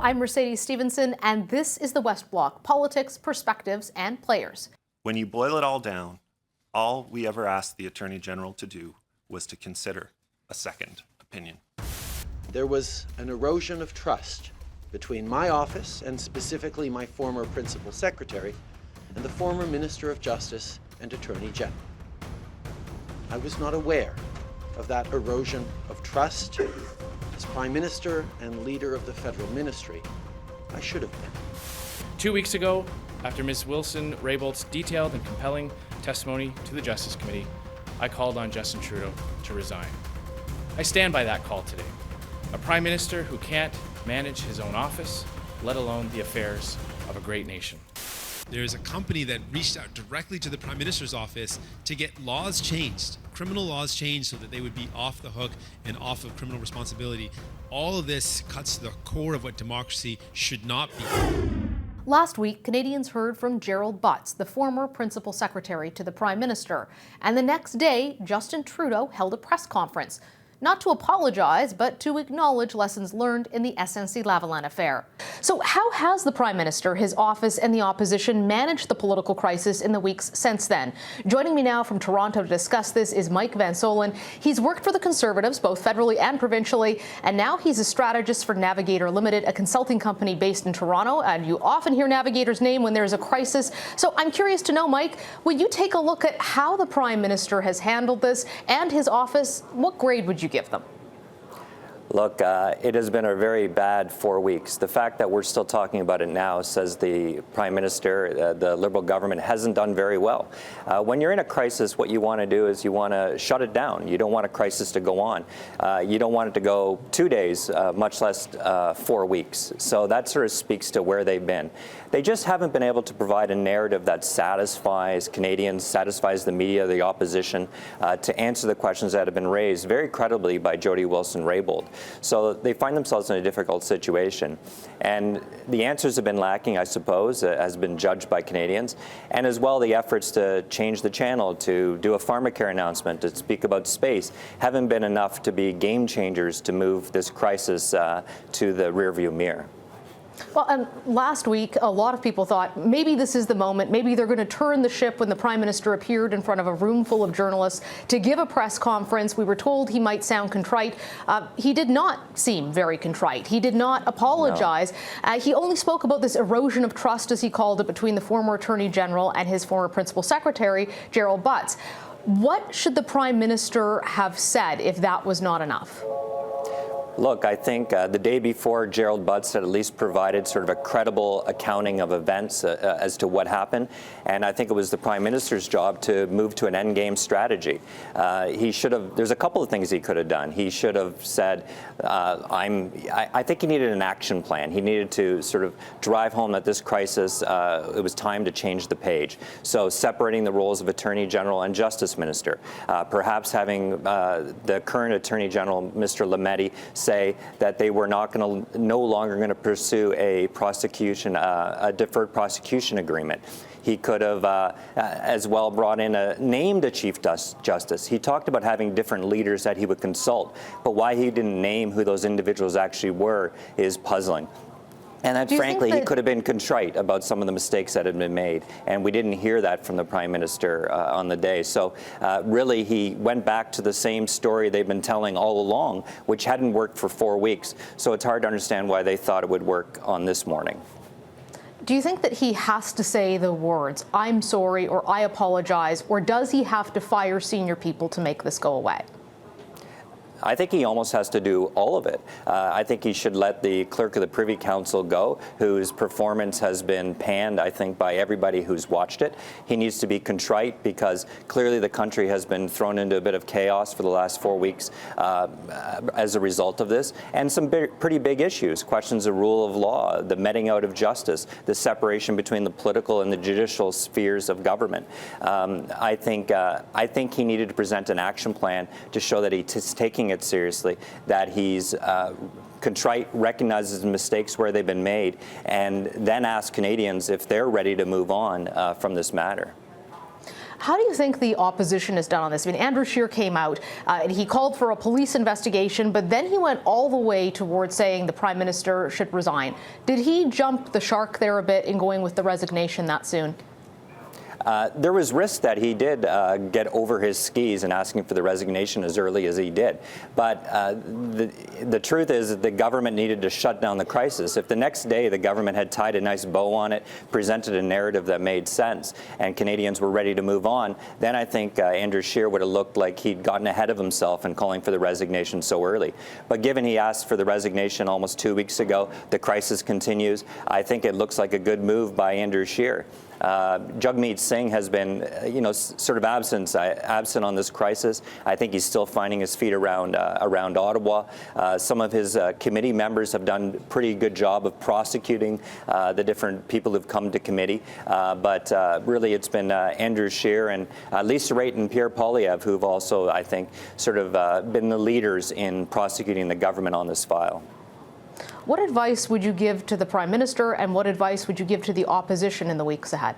I'm Mercedes Stevenson, and this is the West Block: politics, perspectives, and players. When you boil it all down, all we ever asked the Attorney General to do was to consider a second opinion. There was an erosion of trust between my office, and specifically my former Principal Secretary, and the former Minister of Justice and Attorney General. I was not aware of that erosion of trust. As Prime Minister and leader of the federal ministry, I should have been. 2 weeks ago, after Ms. Wilson-Raybould's detailed and compelling testimony to the Justice Committee, I called on Justin Trudeau to resign. I stand by that call today. A Prime Minister who can't manage his own office, let alone the affairs of a great nation. There's a company that reached out directly to the Prime Minister's office to get laws changed, criminal laws changed, so that they would be off the hook and off of criminal responsibility. All of this cuts to the core of what democracy should not be. Last week, Canadians heard from Gerald Butts, the former Principal Secretary to the Prime Minister. And the next day, Justin Trudeau held a press conference. Not to apologize, but to acknowledge lessons learned in the SNC-Lavalin affair. So how has the Prime Minister, his office, and the opposition managed the political crisis in the weeks since then? Joining me now from Toronto to discuss this is Mike Van Soelen. He's worked for the Conservatives, both federally and provincially, and now he's a strategist for Navigator Ltd, a consulting company based in Toronto. And you often hear Navigator's name when there's a crisis. So I'm curious to know, Mike, would you take a look at how the Prime Minister has handled this and his office? What grade would you give them? Look, it has been a very bad 4 weeks. The fact that we're still talking about it now says the Prime Minister, the Liberal government, hasn't done very well. When you're in a crisis, what you want to do is you want to shut it down. You don't want a crisis to go on. You don't want it to go 2 days, much less 4 weeks. So that sort of speaks to where they've been. They just haven't been able to provide a narrative that satisfies Canadians, satisfies the media, the opposition, to answer the questions that have been raised very credibly by Jody-Wilson-Raybould. So they find themselves in a difficult situation. And the answers have been lacking, I suppose, has been judged by Canadians. And as well, the efforts to change the channel, to do a pharmacare announcement, to speak about space, haven't been enough to be game changers to move this crisis to the rearview mirror. Well, and last week, a lot of people thought maybe this is the moment, maybe they're going to turn the ship when the Prime Minister appeared in front of a room full of journalists to give a press conference. We were told he might sound contrite. He did not seem very contrite. He did not apologize. No. He only spoke about this erosion of trust, as he called it, between the former Attorney General and his former Principal Secretary, Gerald Butts. What should the Prime Minister have said if that was not enough? Look, I think the day before, Gerald Butts had at least provided sort of a credible accounting of events as to what happened. And I think it was the Prime Minister's job to move to an endgame strategy. He should have, there's a couple of things he could have done. He should have said, I think he needed an action plan. He needed to sort of drive home that this crisis, it was time to change the page. So separating the roles of Attorney General and Justice Minister, perhaps having the current Attorney General, Mr. Lametti, say that they were no longer going to pursue a prosecution, a deferred prosecution agreement. He could have as well brought in named a Chief Justice. He talked about having different leaders that he would consult, but why he didn't name who those individuals actually were is puzzling. And that, frankly, he could have been contrite about some of the mistakes that had been made. And we didn't hear that from the Prime Minister on the day. So really, he went back to the same story they've been telling all along, which hadn't worked for 4 weeks. So it's hard to understand why they thought it would work on this morning. Do you think that he has to say the words, "I'm sorry," or "I apologize," or does he have to fire senior people to make this go away? I think he almost has to do all of it. I think he should let the Clerk of the Privy Council go, whose performance has been panned, I think, by everybody who's watched it. He needs to be contrite because clearly the country has been thrown into a bit of chaos for the last 4 weeks as a result of this, and some pretty big issues, questions of rule of law, the meting out of justice, the separation between the political and the judicial spheres of government. I think he needed to present an action plan to show that he's taking it seriously, that he's contrite, recognizes mistakes where they've been made, and then ask Canadians if they're ready to move on from this matter. How do you think the opposition has done on this? I mean, Andrew Scheer came out and he called for a police investigation, but then he went all the way towards saying the Prime Minister should resign. Did he jump the shark there a bit in going with the resignation that soon? There was risk that he did get over his skis and asking for the resignation as early as he did. But the truth is that the government needed to shut down the crisis. If the next day the government had tied a nice bow on it, presented a narrative that made sense, and Canadians were ready to move on, then I think Andrew Scheer would have looked like he'd gotten ahead of himself in calling for the resignation so early. But given he asked for the resignation almost 2 weeks ago, the crisis continues. I think it looks like a good move by Andrew Scheer. Jagmeet Singh has been, sort of absent on this crisis. I think he's still finding his feet around Ottawa. Some of his committee members have done a pretty good job of prosecuting the different people who've come to committee. But really, it's been Andrew Scheer and Lisa Raitt and Pierre Poilievre who've also, I think, sort of been the leaders in prosecuting the government on this file. What advice would you give to the Prime Minister, and what advice would you give to the opposition in the weeks ahead?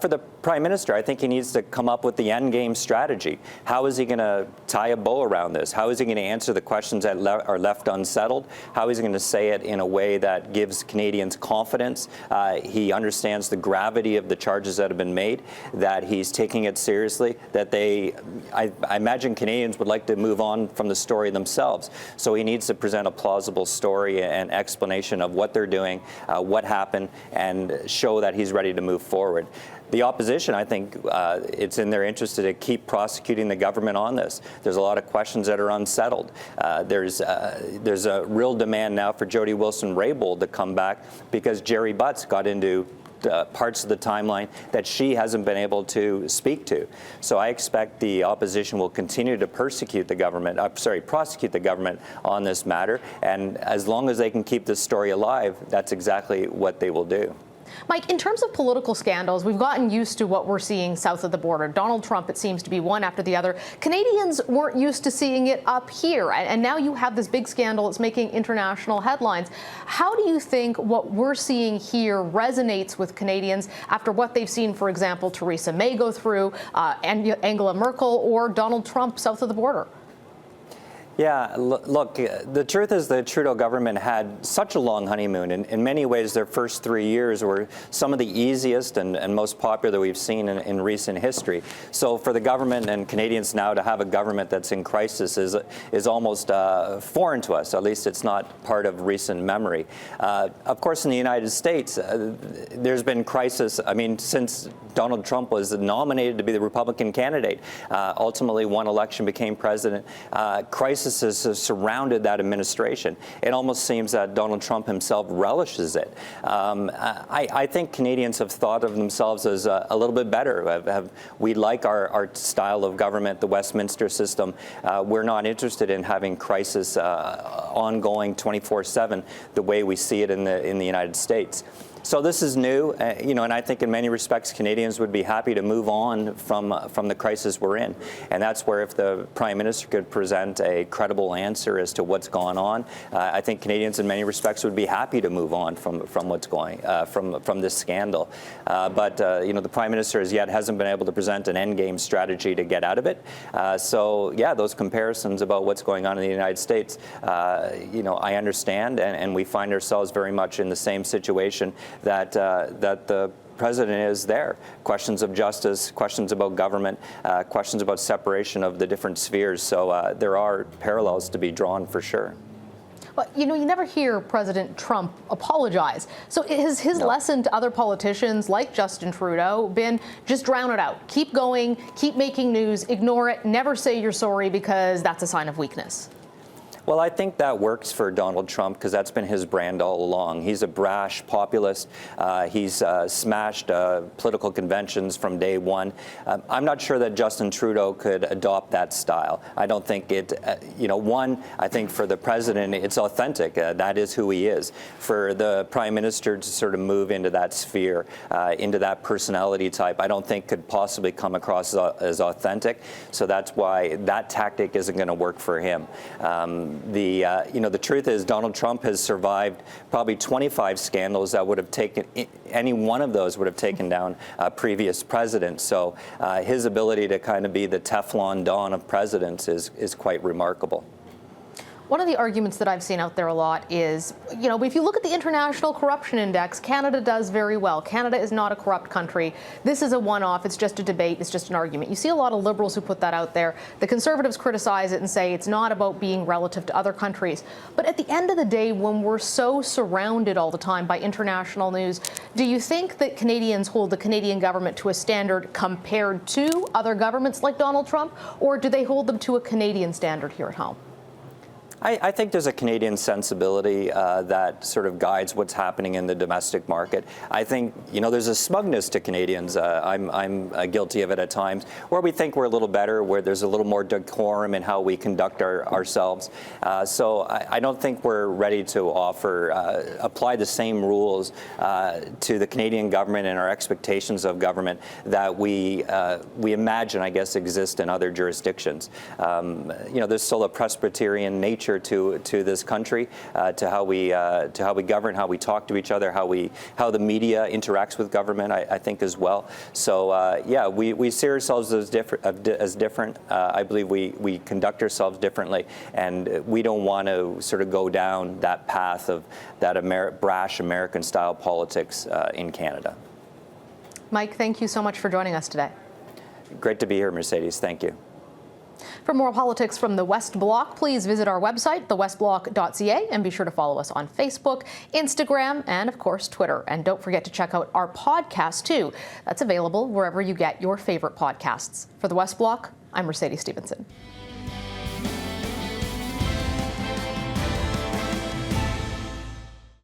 For the Prime Minister, I think he needs to come up with the endgame strategy. How is he going to tie a bow around this? How is he going to answer the questions that are left unsettled? How is he going to say it in a way that gives Canadians confidence? He understands the gravity of the charges that have been made, that he's taking it seriously, that I imagine Canadians would like to move on from the story themselves. So he needs to present a plausible story and explanation of what they're doing, what happened, and show that he's ready to move forward. The opposition, I think it's in their interest to keep prosecuting the government on this. There's a lot of questions that are unsettled. There's a real demand now for Jody-Wilson Raybould to come back because Jerry Butts got into parts of the timeline that she hasn't been able to speak to. So I expect the opposition will continue to prosecute the government on this matter. And as long as they can keep this story alive, that's exactly what they will do. Mike, in terms of political scandals, we've gotten used to what we're seeing south of the border. Donald Trump, it seems to be one after the other. Canadians weren't used to seeing it up here, and now you have this big scandal that's making international headlines. How do you think what we're seeing here resonates with Canadians after what they've seen, for example, Theresa May go through, Angela Merkel, or Donald Trump south of the border? Yeah, look, the truth is the Trudeau government had such a long honeymoon. In many ways, their first 3 years were some of the easiest and most popular that we've seen in recent history. So for the government and Canadians now to have a government that's in crisis is almost foreign to us. At least it's not part of recent memory. Of course, in the United States, there's been crisis. I mean, since Donald Trump was nominated to be the Republican candidate, ultimately won election, became president, crisis has surrounded that administration. It almost seems that Donald Trump himself relishes it. I think Canadians have thought of themselves as a little bit better. We like our style of government, the Westminster system. We're not interested in having crisis ongoing 24/7 the way we see it in the United States. So this is new, and I think in many respects Canadians would be happy to move on from the crisis we're in. And that's where if the Prime Minister could present a credible answer as to what's gone on, I think Canadians in many respects would be happy to move on from what's going from this scandal. But the Prime Minister as yet hasn't been able to present an endgame strategy to get out of it. So yeah, those comparisons about what's going on in the United States, I understand, and we find ourselves very much in the same situation that the President is there. Questions of justice, questions about government, questions about separation of the different spheres. So there are parallels to be drawn for sure. But, you never hear President Trump apologize. So has his lesson to other politicians like Justin Trudeau been just drown it out, keep going, keep making news, ignore it, never say you're sorry because that's a sign of weakness? Well, I think that works for Donald Trump because that's been his brand all along. He's a brash populist. He's smashed political conventions from day one. I'm not sure that Justin Trudeau could adopt that style. I don't think it, I think for the president, it's authentic. That is who he is. For the Prime Minister to sort of move into that sphere, into that personality type, I don't think could possibly come across as authentic. So that's why that tactic isn't going to work for him. the truth is Donald Trump has survived probably 25 scandals that would have taken, any one of those would have taken down previous presidents. So his ability to kind of be the Teflon Don of presidents is quite remarkable. One of the arguments that I've seen out there a lot is, if you look at the International Corruption Index, Canada does very well. Canada is not a corrupt country. This is a one-off. It's just a debate. It's just an argument. You see a lot of Liberals who put that out there. The Conservatives criticize it and say it's not about being relative to other countries. But at the end of the day, when we're so surrounded all the time by international news, do you think that Canadians hold the Canadian government to a standard compared to other governments like Donald Trump, or do they hold them to a Canadian standard here at home? I think there's a Canadian sensibility that sort of guides what's happening in the domestic market. I think, there's a smugness to Canadians. I'm guilty of it at times, where we think we're a little better, where there's a little more decorum in how we conduct ourselves. So I don't think we're ready to apply the same rules to the Canadian government and our expectations of government that we imagine, I guess, exist in other jurisdictions. There's still a Presbyterian nature to this country, to how we govern, how we talk to each other, how the media interacts with government, I think as well. So we see ourselves as different. I believe we conduct ourselves differently, and we don't want to sort of go down that path of that brash American-style politics in Canada. Mike, thank you so much for joining us today. Great to be here, Mercedes. Thank you. For more politics from the West Block, please visit our website, thewestblock.ca, and be sure to follow us on Facebook, Instagram, and of course, Twitter. And don't forget to check out our podcast, too. That's available wherever you get your favorite podcasts. For the West Block, I'm Mercedes Stevenson.